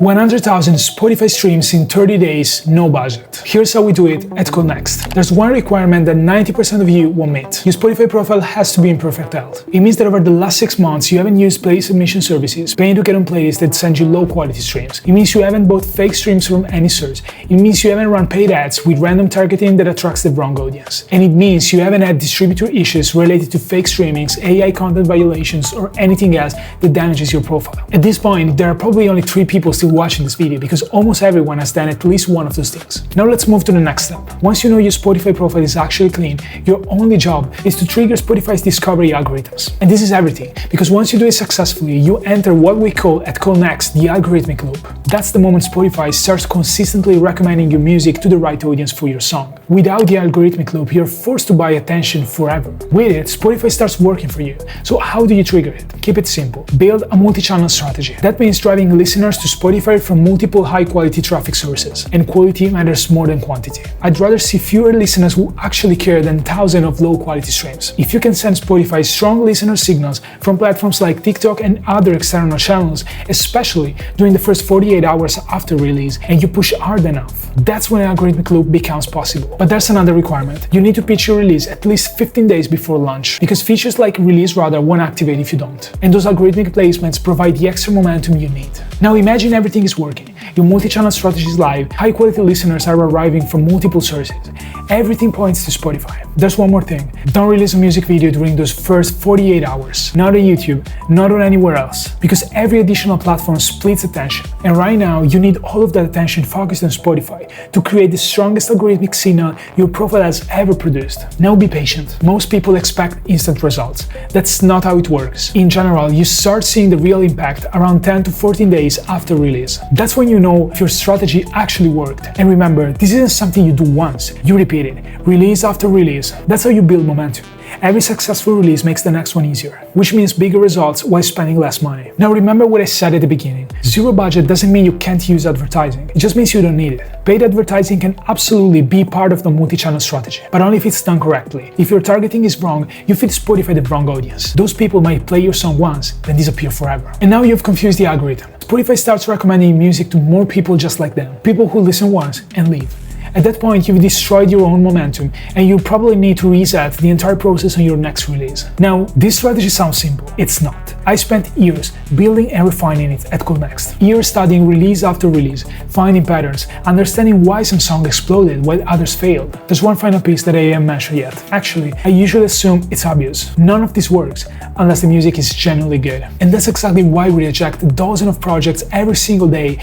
100,000 Spotify streams in 30 days, no budget. Here's how we do it at Codnext. There's one requirement that 90% of you won't meet. Your Spotify profile has to be in perfect health. It means that over the last 6 months, you haven't used playlist submission services, paying to get on playlists that send you low quality streams. It means you haven't bought fake streams from any source. It means you haven't run paid ads with random targeting that attracts the wrong audience. And it means you haven't had distributor issues related to fake streamings, AI content violations, or anything else that damages your profile. At this point, there are probably only 3 people still watching this video because almost everyone has done at least one of those things. Now let's move to the next step. Once you know your Spotify profile is actually clean, your only job is to trigger Spotify's discovery algorithms. And this is everything, because once you do it successfully, you enter what we call at Codnext the algorithmic loop. That's the moment Spotify starts consistently recommending your music to the right audience for your song. Without the algorithmic loop, you're forced to buy attention forever. With it, Spotify starts working for you. So how do you trigger it? Keep it simple. Build a multi-channel strategy. That means driving listeners to Spotify from multiple high-quality traffic sources, and quality matters more than quantity. I'd rather see fewer listeners who actually care than thousands of low-quality streams. If you can send Spotify strong listener signals from platforms like TikTok and other external channels, especially during the first 48 hours after release, and you push hard enough, that's when an algorithmic loop becomes possible. But there's another requirement. You need to pitch your release at least 15 days before launch, because features like Release Radar won't activate if you don't. And those algorithmic placements provide the extra momentum you need. Now imagine everything is working. Your multi-channel strategy is live, high-quality listeners are arriving from multiple sources. Everything points to Spotify. There's one more thing. Don't release a music video during those first 48 hours. Not on YouTube, not on anywhere else. Because every additional platform splits attention. And right now, you need all of that attention focused on Spotify to create the strongest algorithmic signal your profile has ever produced. Now be patient. Most people expect instant results. That's not how it works. In general, you start seeing the real impact around 10 to 14 days after release. That's when you know if your strategy actually worked. And remember, this isn't something you do once. You repeat it, release after release. That's how you build momentum. Every successful release makes the next one easier, which means bigger results while spending less money. Now remember what I said at the beginning. Zero budget doesn't mean you can't use advertising. It just means you don't need it. Paid advertising can absolutely be part of the multi-channel strategy, but only if it's done correctly. If your targeting is wrong, you feed Spotify the wrong audience. Those people might play your song once, then disappear forever. And now you've confused the algorithm. Spotify starts recommending music to more people just like them, people who listen once and leave. At that point, you've destroyed your own momentum, and you probably need to reset the entire process on your next release. Now, this strategy sounds simple. It's not. I spent years building and refining it at Codnext. Years studying release after release, finding patterns, understanding why some songs exploded while others failed. There's one final piece that I haven't mentioned yet. Actually, I usually assume it's obvious. None of this works unless the music is genuinely good. And that's exactly why we reject dozens of projects every single day